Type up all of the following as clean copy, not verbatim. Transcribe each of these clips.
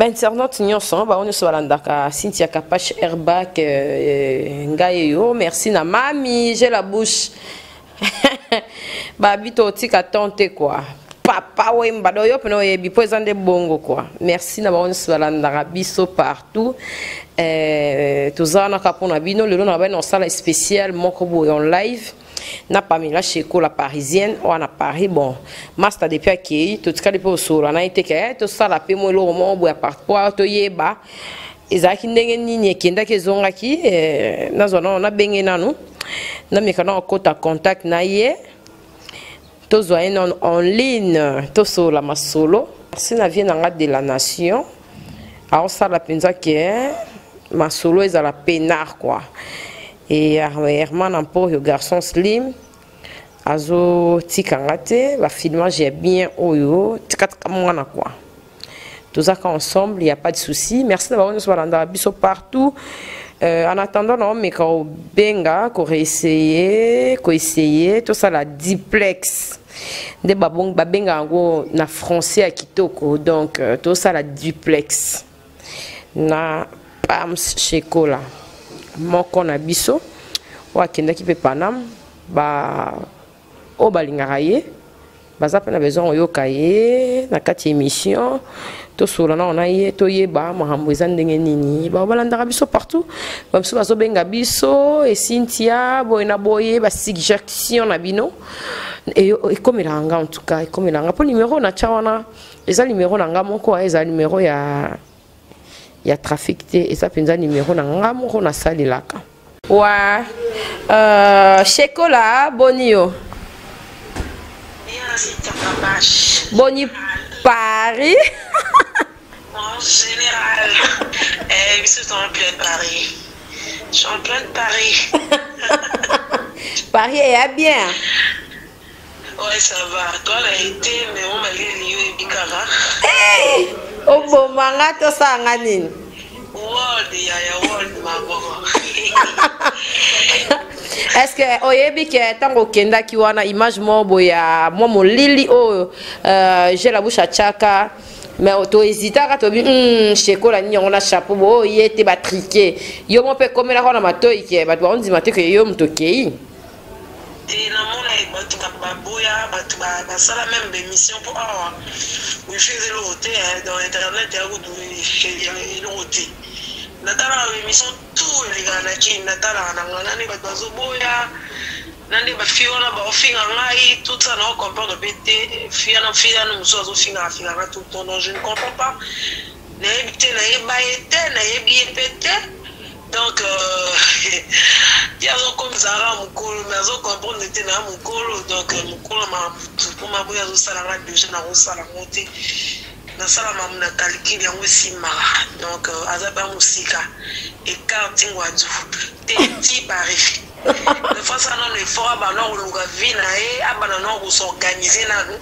internaute nyonso ba on so balandaka Cynthia Kapache Airbag ngayo merci na mami j'ai la bouche ba bito tika tante quoi papa wemba do yo peno yebi poezande bongo quoi merci na ba on so balandaka biso partout tozana kapona bino lelo na ba no sala spécial moko boy en live na Pamela Cheko la parisienne ou à Paris bon master depuis accueilli tout cas depuis au sol on a été que tout ça la paix moi le roman boya par quoi to yeba ezaki ndenge nini kenda ke zonga ki na zona on a bengé nanu na mekana kota contact na ye to zoyen en ligne to so la masolo si na vient nga de la nation alors ça la penza que masolo est à la pénard quoi. Et Herman encore le garçon slim azo tikangate va filmer j'ai bien oyo tikakamwana quoi tout ça ensemble il y a pas de souci merci d'avoir nous voilà biso partout en attendant non mais quand benga qu'on essayer tout ça la duplex de babong babenga ngo na français à kitoko donc tout ça la duplex na pam chekola moko na biso wa kenda ki pe panam ba o balingaka ye baza pe na besoin oyoka ye na kati émission to solana on a ye to yeba mahambo eza ndenge nini ba balandaka biso partout ba biso bazo benga biso et Cynthia boyena boye ba suggestion na bino et comme il en tout cas comme il en pour numéro na chawana eza numéro na nga moko eza numéro ya trafic et ça penza numéro na nga moko na salilaka wa Chekola bonio boni Paris en général ils sont en plein Paris je suis en plein Paris Paris est bien ouais ça va toi la été mais on m'a lié et bikara oh bon manga to sanga nini world ya world maboko est-ce que oyebi ke tango kenda ki wana image mobo ya momo lili o j'ai la bouche à chaka mais auto hésitaka to bi Chekola ni on a chapeau bo yete ba triquer yo mo pe comme la na matoi ke ba on dit maté que yo mtokei et na mona e batu ka boya batu ba sala même émission pour oui faisait le dans internet ya go le hôtel natala émission tout les gars na ki natala na ngana ni batu zo boya nande ba fiona ba ofinga ngai tout ça na comprendre pété fiana muso zo finga tout le temps donc je ne comprends pas na ebité na ebaité na ebié pété donc il y a comme Zara mukolo mais zo comprendre était na mukolo donc mukolo ma pour ma boya zo sala na déjà na zo sala monter na sala ma na calcul yango sima donc azaba musika et karting wadu te ti pari de face à non effort ba no luga vina abana no s'organiser na nous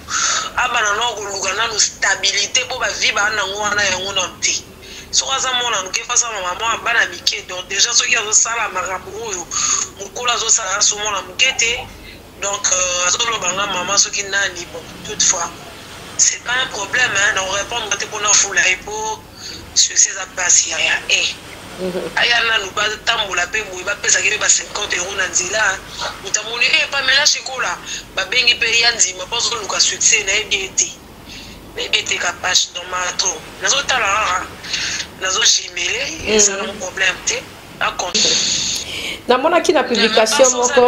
abana no luga na stabilité pour ba vie ba na ngwana yango na ti so kaza mona nke face à maman bana mike donc déjà ceux qui ont sala marabu mukolo zo sala so mona mkete donc azolo banga maman ceux qui nani bon toutefois c'est pas un problème hein on répond quand on a fou la pour sur ces passes ya ayana nous pas tambola pe boy ba pesa ke ba 50 € na nzila mutamoni Pamela Chekola ba bengi pe yanzi ma poso luka succès na ebité ebité Kapache dans ma trop nazo tala nazo jimele c'est un problème té à compte na mona ki na publication moko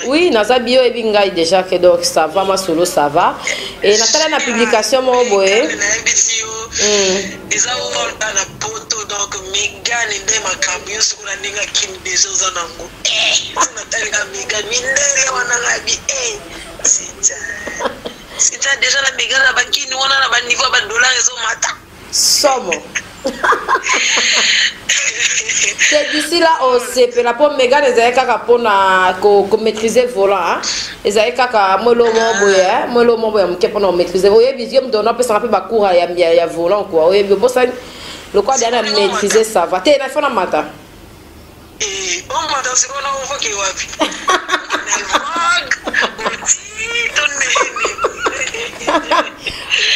oui naza bio ebingai déjà que donc ça va ma solo ça va et natala na publication moko boye eza volta na poto donc Megan nde makambio sikuna ninga kim déjà zanango natala Megan mindele wana ngabi c'est déjà la Megan na bakini wana na ba niveau ba dollar ezo mata somo c'est d'ici là on sait la pomme Megan ezali kaka pona ko maîtriser volant ezali kaka molo boya mke pona maîtriser oye vision donna pe ça pe ba cours ya volant quoi oye bo ça le quoi derrière maîtriser ça va te na fona mata et on mata c'est qu'on a voit que wapi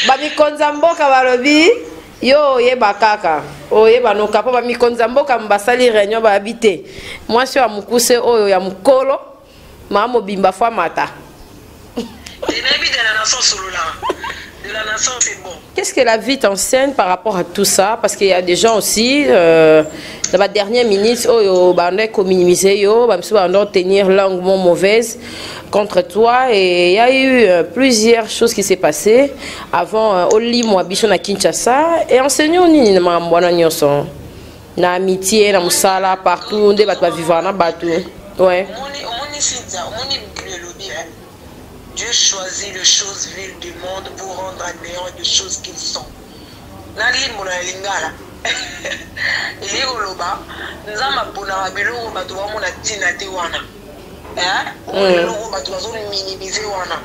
ba mi konza mboka balobi Yo yeba kaka o yeba no kapo ba mikonza mboka mbasali réunion ba habité moi sur amukuse oyo ya mukolo mama bimba fa mata de la nation c'est bon. Qu'est-ce que la vie t'enseigne par rapport à tout ça? Parce qu'il y a des gens aussi, dans la dernière minute, on a minimiser, on a tenir longuement mauvaise contre toi. Et il y a eu plusieurs choses qui s'est passées avant Oli Moabichon à Kinshasa. Et enseignons ni na amitié, na musala, partout, on débat vivre na bateau. Ouais. Dieu choisit les choses viles du monde pour rendre admirant des choses qu'ils sont. Nali mona lingala. Ili oloba nzama pona biloko bato ba mona tina te wana. Biloko bato bazo minimiser wana.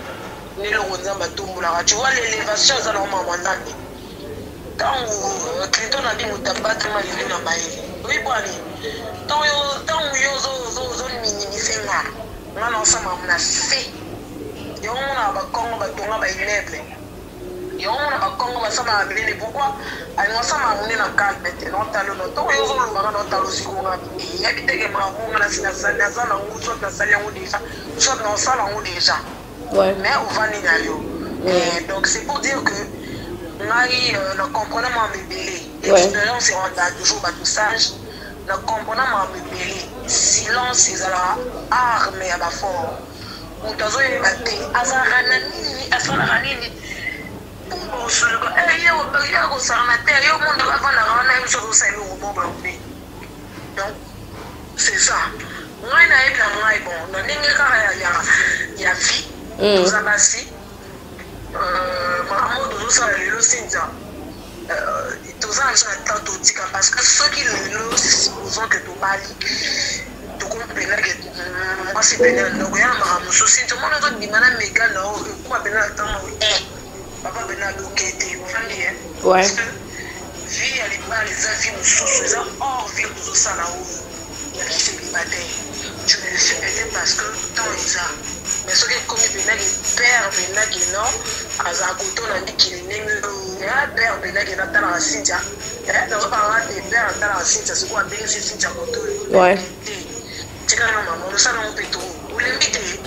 Nelo nzamba tumbula. Tu vois l'élévation ça na mama ndani. Quand Clinton a dit mutabattre ma ligne na baye. Oui bwani. Tant yo zo minimiser nga. Ngana osama mna fait. Yo mona ba Congo ba tonga ba ineble. Yo mona ba Congo ba sama abele pourquoi ali mo sama mune na calme te non talo no to yo zo lo ba no talo sikunga. Ya biteke ma mo na sina sana sana nguso na sala ngo déjà. So na sala ngo déjà. Ouais. Mais on va ni na yo. Donc c'est pour dire que nous comprenons mon bébé. L'expérience est on a toujours pas tout sage. Nous comprenons mon bébé. Silence c'est la arme à la fort. Nous devons évacuer. Azaranani, azaranani. Pour ce que yo yo ça na terre yo monde va vendre la même chose ça le bon blonde. Donc c'est ça. Moi na et moi bon, na ninga ka ya vie. Nous abassi. Maman de ça le Sinja. Tous ça ça tant tika parce que ceux qui le supposons que tu parles tu comprends que moi c'est bien non rien maman souci tout le monde a dit madame méga non quoi bien temps papa bien dokété vous voyez ouais vie elle est pas les avis sous hors vie de ça là où il y a qui célibataire tu le fais peut-être parce que temps ils a mais ce qui est comme bien les pères bien qui non à Zakoto on a dit qu'il est né père bien qui n'a pas la Sinja dans parler des pères dans la Sinja c'est quoi bien c'est Sinja Koto ouais tu quand maman on ça on peut tout ou l'inviter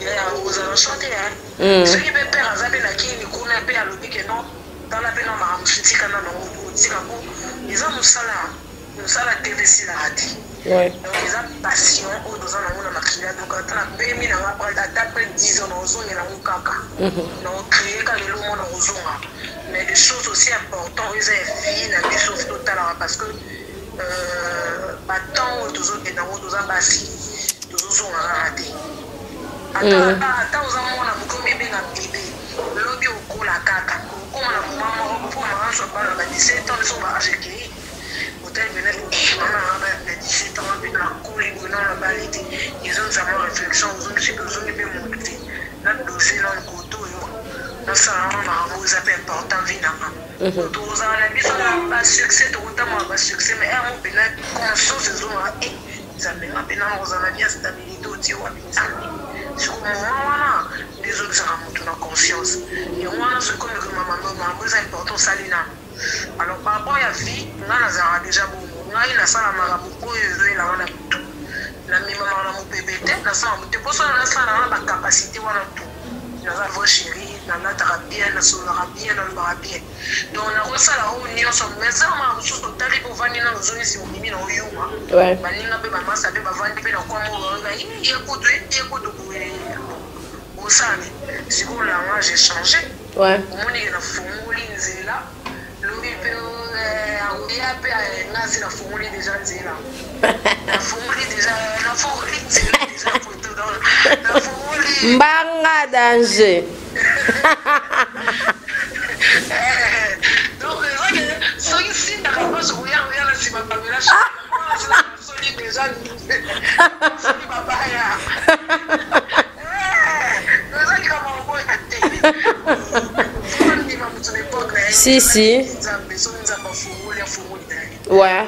il y a aux allons chanter ce qui peut père Azabe na qui ni connaît pas le dit que non dans la peine maman chiti kana na on dit là ils ont musala TVC la radio. Ouais. Donc ils ont passion au dans la maquilla donc quand on a permis na après 10 ans aux on est kaka. Donc créer quand le monde aux mais des choses aussi importantes ils ont fini na des choses totales parce que tant aux autres dans aux ambassadeurs tous ont raté. Attends aux amants na beaucoup bébé na bébé. Lobby au cola kaka. Comme la maman pour maman soit pas la 17 ans ils sont pas achetés. Ils ont sa réflexion, ils ont bien monté. Notre dossier dans le coteau, ça a important vie. Tous en a succès, tout le temps, succès, mais on peut conscience, ils ont bien stabilité au tir. C'est comme moi, les autres ont conscience. Et moi, c'est comme maman, c'est important, ça alors par rapport à la vie, on a déjà beaucoup. On a une salle à Marabout, et là on a tout. La même maman a bébé, la salle à pour ça on a la capacité, on a tout. On a la voix chérie, on a la thérapie, on a la solarabie, on a le barabie. Donc on a ça là où on y est, mais ça on a chose totale pour venir dans nos zones si on dit non yo. Ouais. Baninga be maman ça be bavandi be na kwa mo il écoute au ça c'est pour là moi j'ai changé. Ouais. Mon il a formulé là. La formule déjà la formule déjà la formule Mbanga danger. Donc ceux qui signent la réponse regarde la si ma caméra c'est déjà c'est papa ya si si ouais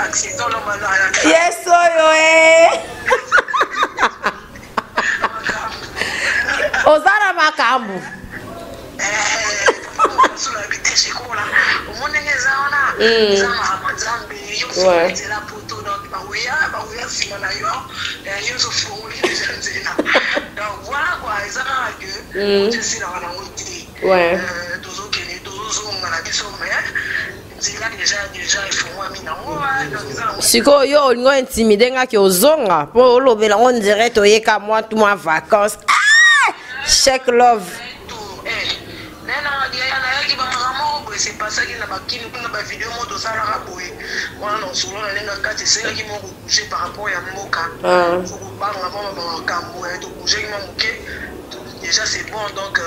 accident na malaya. Yes oyo Ozara makambu. Sula biteshe kola. Omone ngeza ona. Zama mazambe yo c'est la poto donc baouya simana yo. Yo so foli nzela. Donc voilà quoi, ezana que je suis là na ngoti. Ouais. Tozo kene tozo ngana biso mais déjà il faut moi mina donc siko yo olingo intimidé nga ki ozonga po olobela on dirait toyeka moi tout moi vacances. Check love. C'est pas ça qui n'a pas qui nous n'a pas vidéo moto ça la raboué voilà non solo na lenga kati c'est qui m'ont bougé par rapport à moka faut pas vraiment cambo et tout bouger qui m'a moqué déjà c'est bon donc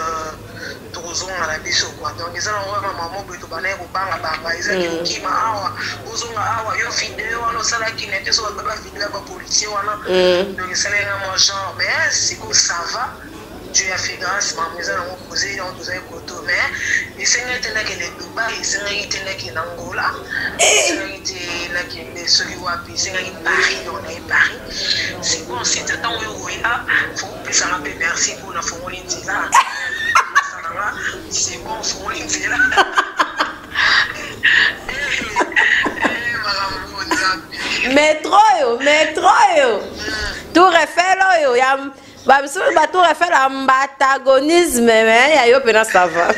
tozon na la biso quoi donc ils ont vraiment maman boito bané ko banga baba ils qui ma awa bozonga awa yo vidéo on ça là qui n'était sur la vidéo ba policier voilà donc ça les moi genre mais c'est que ça va. Dieu a fait grâce, ma maison a posé dans tous les côtés, mais il s'est dit que les Dubaï, il s'est dit que les Angola, il s'est dit que les Soliwapi, il s'est dit Paris, on est Paris. C'est bon, c'est un temps où il y a, il faut que ça rappelle merci pour la fourniture là. C'est bon, fourniture là. Métro yo. Tour Eiffel yo, ya Babso bateau a fait l'antagonisme mais ya yo pena ça va.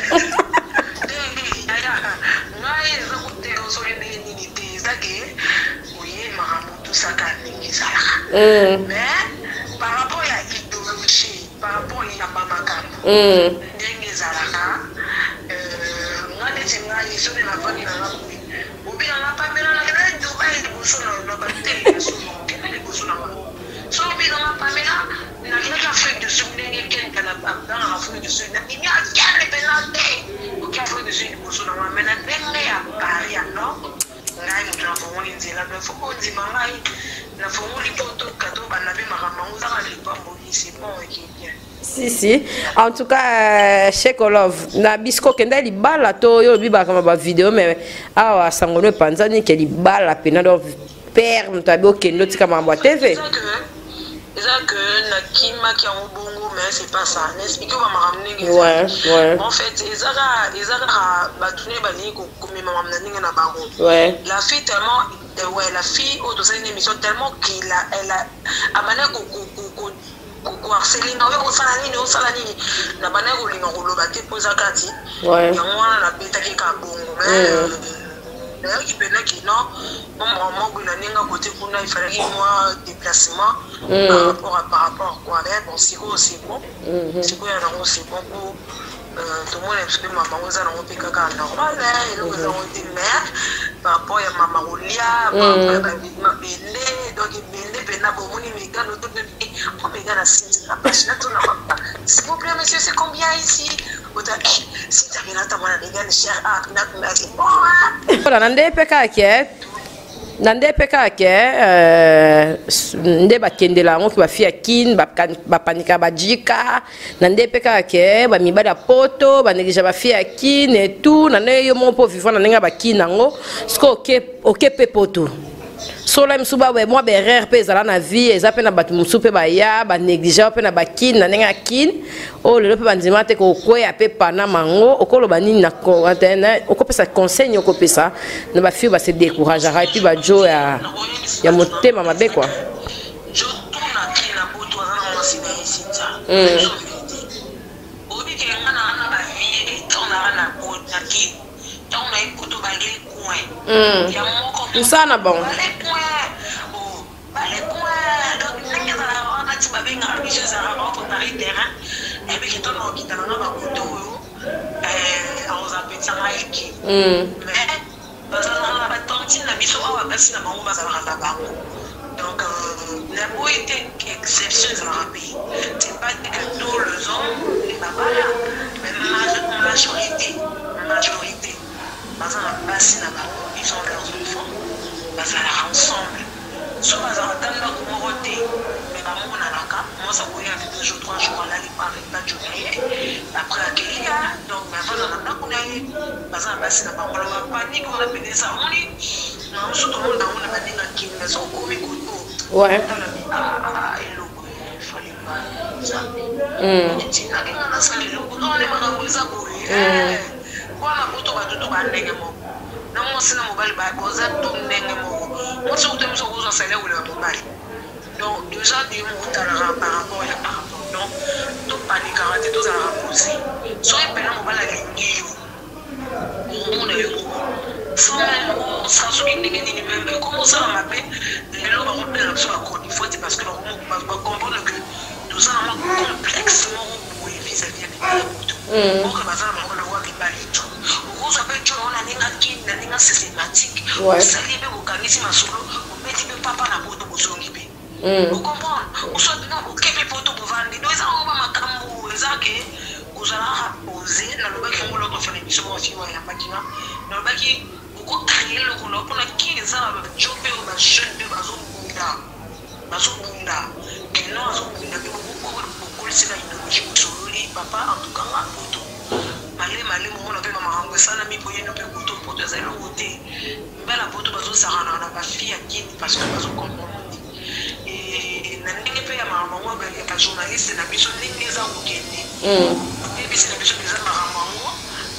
Mais par rapport à l'idéologie, par rapport à la mamaka, l'Afrique du Sud, l'Afrique du Sud, il y a des pénalités. Ok, l'Afrique du Sud, mais la dernière à Paris, non? Là, il faut qu'on dise la faut qu'on dise la faut qu'on lit tout cadeau, on avait c'est bon et qui est bien. Si. En tout cas, Check Love, na bisko kenda li bala to yo biba kama ba vidéo mais awa sangono panzani ke li bala pena do père mtabi okendo tika mambo TV. C'est que Nakima qui a un bongo, mais c'est pas ça. N'explique pas ma ramener. Ouais. En fait, ils ont battu bani comme maman n'a na baron. Ouais. La fille tellement, la fille au dans une émission tellement elle a amené ko harceler na au salani na bana ko linga ko lobate poza kati. Ouais. Ya mwana na beta ki ka bongo. D'ailleurs, il peut dire que non, il fallait moi déplacement par rapport quoi. Mais bon, c'est bon. C'est quoi, c'est bon pour tout le monde explique maman aux gens on peut que normal et nous avons été mère par rapport à maman Olia, ma belle, donc belle pena bon moni méga notre bébé, on méga la site la page là tout n'a pas. S'il vous plaît monsieur, c'est combien ici? Si tu as ta mona méga cher ah na c'est bon. Voilà, nande peka ke nde bakendela ngo ki bafia kin bapanika bajika nande peka ke ba mibada poto ba negija bafia kin et tout nande yo mon po vivant nanga bakina ngo sko oke pe poto sola msuba we moi berer pe zala na vie eza pe na batu musupe ba ya ba negija pe na bakin na nenga kin o le pe bandima te ko kwe ape pana mango okolo banini na ko atena okopesa conseil okopesa na ba fio ba se décourager et puis ba jo ya motema mabe quoi jo tuna kila boto azana masina isinza obi ke ngana na ba vie tona na ko na ki tona ikuto ba gele coin ya moko sana bon et puis qui on qui dans la photo on appelle ça like mais parce que on a tantine la mission on va passer la maman va la banque donc la beauté exception dans le pays c'est pas que nous les hommes les papas là mais majorité parce qu'on passe la banque ils ont leurs enfants parce qu'on est ensemble soit parce qu'on attend la communauté mais maman on a la carte moi ça voyait avec 2 jours 3 jours là il parle pas de journée après donc mais avant on a qu'on a parce qu'on passe la banque on va panique on a pété ça on dit Non, surtout on a baninga qui mais son komi koto. Ouais. Eloko fallait pas ça. Tina kinga na sali eloko non le makambo eza boye. Wana koto batutu bandenge moko. Na mwasi na mobali ba boza to ndenge moko. Mwasi utemso kuzo sale ule mobali. Donc déjà des mots par rapport à par rapport. Donc tout panique arrêter tout ça rapproché. Soit peine mobile à l'ingéo. On est yo. Sans même ça se dit ni même comment ça m'appelle les gens vont reprendre sur la côte. Il faut parce que on va comprendre que tout ça est complexement vis-à-vis des gens. Donc ça on va voir que pas tout. On s'appelle que on a une systématique. Ça libère organisme solo. On met des papa na boto bozongi. Vous comprenez? Vous soit dans le képi poto pour vendre. Donc ça on va makambo ezake kozala poser na loba ki ngolo to fana biso mo fiwa ya makina. Na loba ki ko créer le ko pona ki za job ou ba jeune de bazo bunda. Que non azo bunda ko sina idéologie sololi papa en tout cas la poto. Malé mo na pe mama ngo sana mi boye no pe poto poto za lo wote. Mbala poto bazo sarana na ba fille akini parce que bazo comprendre. Et na ndenge pe ya mama ngo ba journaliste na biso ndenge za kokende. Et puis c'est la biso za mama ngo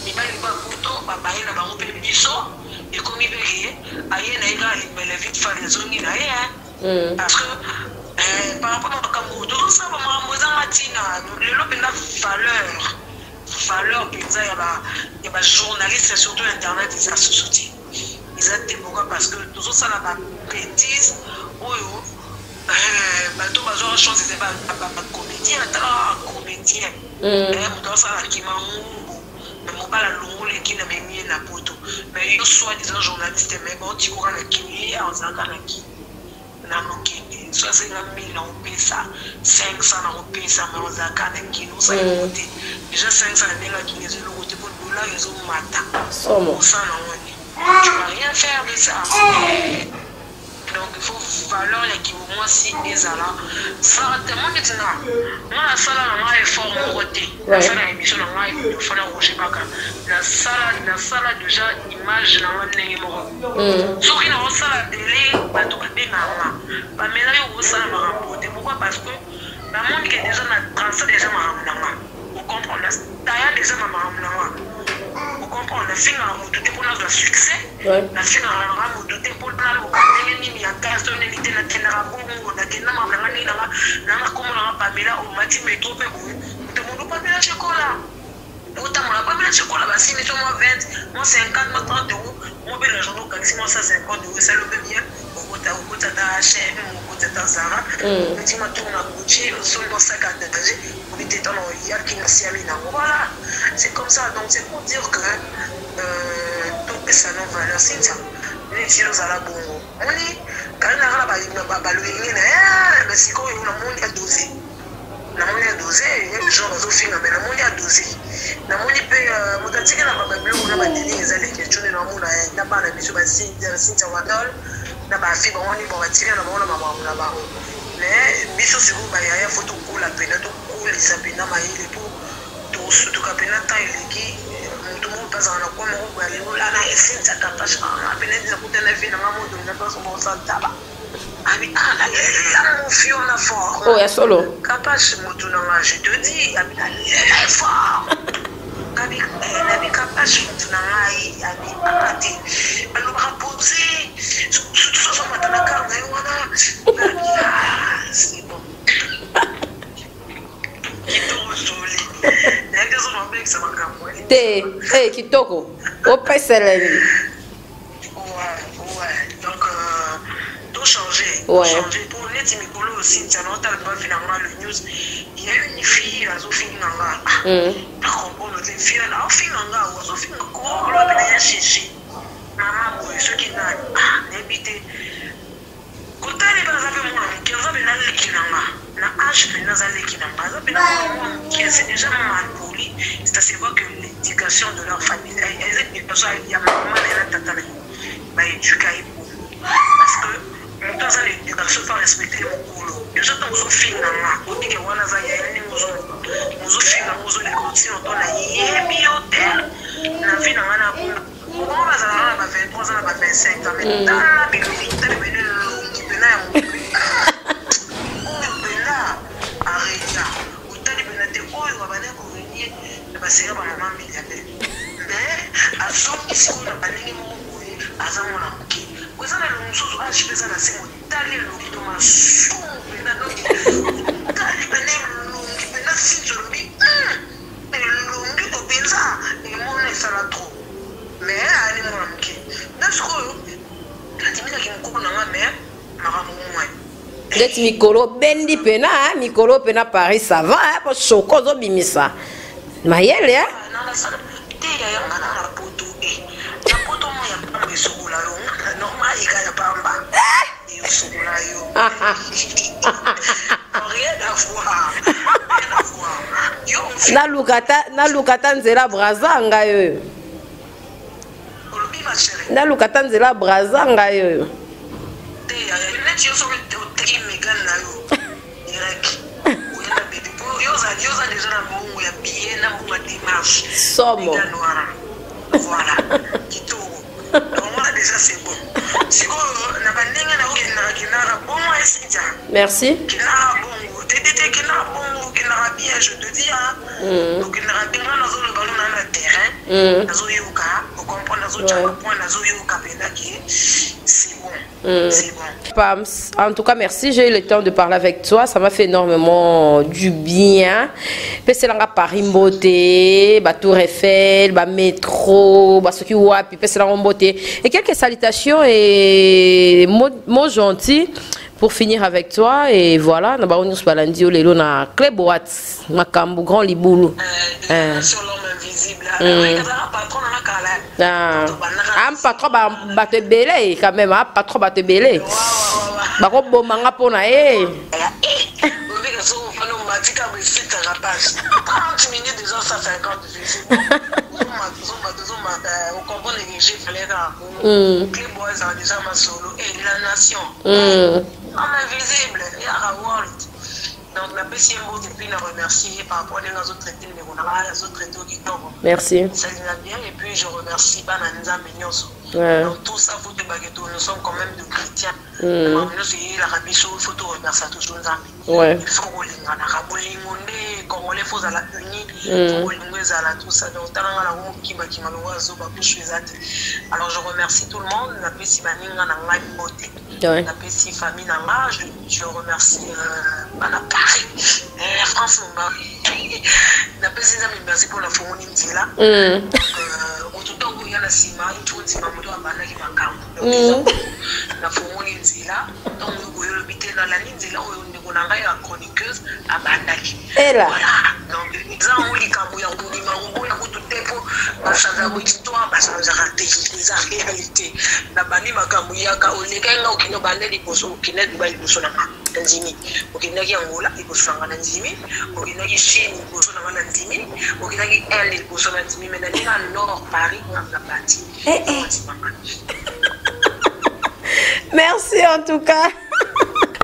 mi ba li ba poto ba ba ina ba ngo pe biso et comme il veut aye na ira mais la vie de faire les ongi na parce que par rapport à Kambo tout ça ba mama ngo za matina le lope na valeur pizza ya ba journaliste surtout internet ils ça se soutient ils ont des pourquoi parce que tout ça la bêtise oyo bato bazora chance c'est pas comédien ta comédien on ça qui m'a mais mon pas la longue qui n'a même na poto mais il soit des journalistes mais bon tu crois la qui en ça kana qui na no qui soit 50,000 on paye ça 500 on paye ça mais on ça kana qui nous ça côté déjà 500 n'est qui les le côté pour dollar ils ont mata somme ça non tu vas rien faire de ça. Donc il faut valeur qui au moins si des là ça tellement maintenant moi la salle na effort mon côté la salle émission na il faut la rocher pas la salle déjà image na ndenge moko soki na salle télé ba to benga ba mela yo salle marambo pourquoi parce que la monde qui est déjà na transfert déjà marambo on comprend la taille déjà marambo on comprend la fin à mon tout pour la succès la fin à mon tout pour la ni ya gasto ni tena tena bongo na tena mabanga ni na comme na Pamela au mati métro pe bon tout le monde Pamela chocolat autant la Pamela chocolat ba si mais moi 20 moi 50 moi 30 euros moi ben l'argent au maxi moi 150 euros ça le peut bien au kota da H&M au kota da Zara petit moi tourne à Gucci seulement 50 d'étage on était dans il y a qui n'a servi na voilà c'est comme ça donc c'est pour dire que tout ça non valeur c'est ça les filles à la bongo on dit quand on a la balouine mais c'est quoi on a monde à doser na monde à doser il y a des gens qui ont fait mais na monde à doser na monde peut motatique na ba bleu on a ba télé les allées questions na monde na ba na biso ba Cynthia Wadol na ba fi ba on ni ba tirer na ba na mama na ba mais biso sur ba ya photo ko la pena to ko les sapena ma ile pour to surtout ka pena ta ile qui tout le monde passe en quoi mon aller là na essayer ça capache à peine des côtés na vie na maman de na pas son sang taba ami la mon fille on a fort oh ya solo capache moto na je te dis ami la fort kabi na bi capache moto na ngai ami akati alo reposer surtout ça ça mata na carte wana c'est bon Hey, kitoko. Opeselengi. Ouais. Donc tout changer. Changer pour les timicolo aussi, ça n'a pas finalement le news. Il y a une fille à Zofine Nanga. Par contre, les filles là, Finanga, ou Zofine Nanga, on va bien chercher. Maman, ceux qui n'ont n'habité. Quand elle est basée avec moi, qui ont bien les kinanga. Na âge de nazale kinanga. C'est déjà mal poli. C'est à savoir que l'éducation de leur famille, il y a maman et la tata, bah éduquer parce que mon temps à l'éducation faut respecter mon boulot. Déjà quand vous filez là, on dit que on a zaïa ni vous filez vous les continuez on a yébi hôtel. Na vie na on a 23 ans, 25 25 ans mais tala bilongi tala bene longi pena ya motu oyo pena arenya utali pena te oyo babane korenye na basera bamama milliardaire mais azongisi oyo na banenge moko boye aza mwana moke koza na elongi mosusu age mpeza na sengo tali elongi to masumu pena tali pena elongi pena sinzo lobi elongi openza emona esala trop mais ali mwana moke na sikoyo natiminaki mokoko nanga mais makambo mwa D'être mikolo bendi pena mikolo pena Paris ça va pour choko zo bimisa mayele hein te ya ngana na poto na poto mo ya pamba sokola lo normal ika ya pamba yo sokola yo rien à voir yo na lukata nzela braza ngayo olobi ma chérie na lukata nzela braza ngayo te ya net yo so teki megan na yo direct oyena bébé yo za déjà na mongo ya billet na mongo démarche somo voilà kitoko donc moi déjà c'est bon c'est bon na bandenge na okina bon esija merci kina bongo tete kina bongo kina bien je te dis hein donc kina bien na zo le ballon na terrain na zo yoka au comprendre na zo tchaka point na zo yoka penda ki c'est bon. C'est bon. Pams, en tout cas, merci. J'ai eu le temps de parler avec toi. Ça m'a fait énormément du bien. C'est là Paris beauté, Tour Eiffel, métro, ce qui wapi, c'est là beauté. Et quelques salutations et mots gentils pour finir avec toi. Et voilà, nous allons nous balandir les lots na clé boîte, makambu grand liboulou. Sur l'homme invisible. Patron na kala. Patron ba te belé quand même, patron ba te belé. Ba ko bomanga pona on veut que ça on nous matika me fit à la page. 30 minutes déjà ça 50 on comprend l'énergie fallait là. Les boys ont déjà ma solo et la nation. Homme invisible, il y a world. Donc, la PCM depuis la remercier par rapport à les autres traités, les autres traités qui tombent. Merci. Ça va bien. Et puis, je remercie Bananza Mignonso. Donc, tout ça, faut te baguetter. Nous sommes quand même de chrétiens. L'Arabie Saoudite, il faut te remercier à tous nos amis. Il faut que les Congolais, il faut la unis. Il faut que les tout ça. Donc, alors, je remercie tout le monde. La PCM Nanga beauté. La PCM famille Nanga. Je remercie Paris. France, la PCM merci pour la fournie là. Autant qu'il y a la cima, il faut dire que la fournie là. Donc, le bité dans la ligne là où on a une chroniqueuse à Bandaki. Et là. Donc, ils ont eu les camous, ils ont eu les mamans, ils ont eu tout le tempo. Parce que la histoire, parce que nous avons raté les réalités. La bani makamuyaka, on les gagne au kino bandé les poissons, au kino du bail poisson à Nzimi, au kino qui Angola, les poissons à Nzimi, au kino qui Chine, les poissons à Nzimi, au kino qui Inde, les poissons à Nzimi, mais dans le nord, Paris, on a la partie. Merci en tout cas.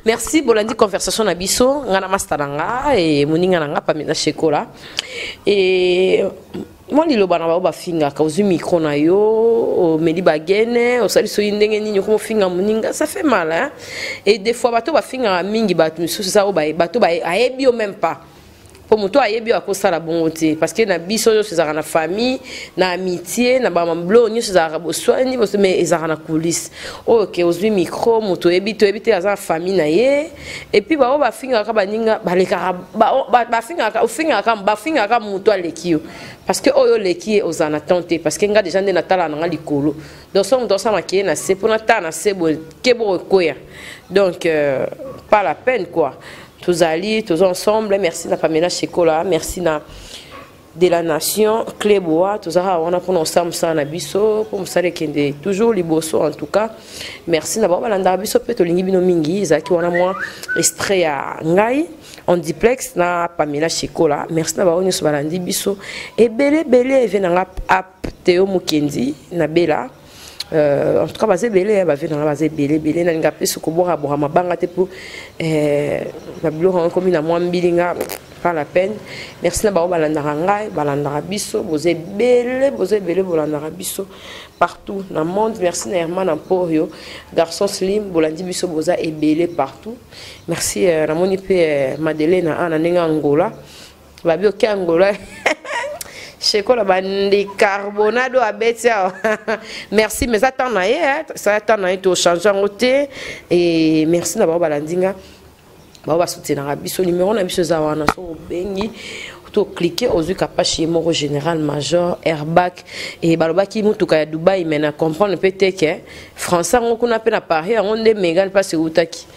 Merci Bolandi conversation na biso ngana masteranga et moninga nanga pamina shekola et moi li loba na ba finga ka uzu micro na yo meli bagene o sali so indenge nini ko finga moninga ça fait mal hein et des fois bato ba finga mingi bato miso ça o ba bato ba ayebi o même pas pour moto ayebi a ko sala bongote parce que na biso yo c'est na famille na amitié na ba mamblo nyo c'est za bo soigner mais ezara na coulisse OK ozwi micro moto ebi to ebite za famille na ye et puis ba o ba finga ka baninga ba leka ba finga ka o finga ka ba finga ka moto alekio parce que oyo leki ozana tenter parce que nga déjà na tala na likolo donc son dans ça makie na c'est pour na ta na c'est bo kebo koya donc pas la peine quoi. Tous alliés, tous ensemble, merci na Pamela Shekola, merci na de la nation, Clébois, tous on a pour nous ça na biso, pour nous kende toujours liboso en tout cas. Merci na baba landa biso peto lingi bino mingi, zaki wana moi extrait à ngai en duplex na Pamela Shekola. Merci na baba nyuso balandi biso et belé venanga ap Théo Mukendi na bela. En tout cas basé belé ba venanga basé belé na nga peso ko bora bora mabanga te pour na bilo comme na moi mbilinga pas la peine. Merci na bao balandaka ngai, balandaka biso, boze belé bolandaka biso partout dans le monde. Merci na Herman Emporio, garçon slim, bolandi biso boza ebelé partout. Merci na moni pe Madeleine ana nenga Angola. Babi ok Angola. Cheko la bande carbonado à betia. Merci, mais ça t'en a ça t'en a tout changé en côté et merci d'avoir balandinga. Ba va soutenir biso numéro na biso za wana so bengi to cliquer aux yeux capache mo général major airbag et balobaki mutuka ya Dubai mais na comprendre peut-être que français on kuna pe na Paris on de mégal parce utaki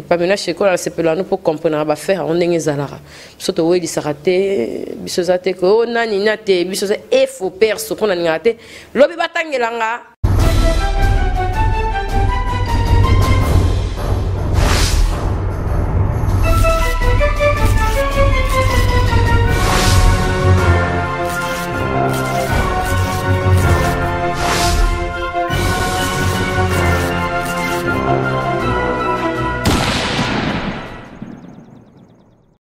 pas maintenant chez quoi c'est pour nous pour comprendre ba faire on ndenge zalara soto we disarate biso zate ko nani nate biso e faux perso kona ngate lobi batangelanga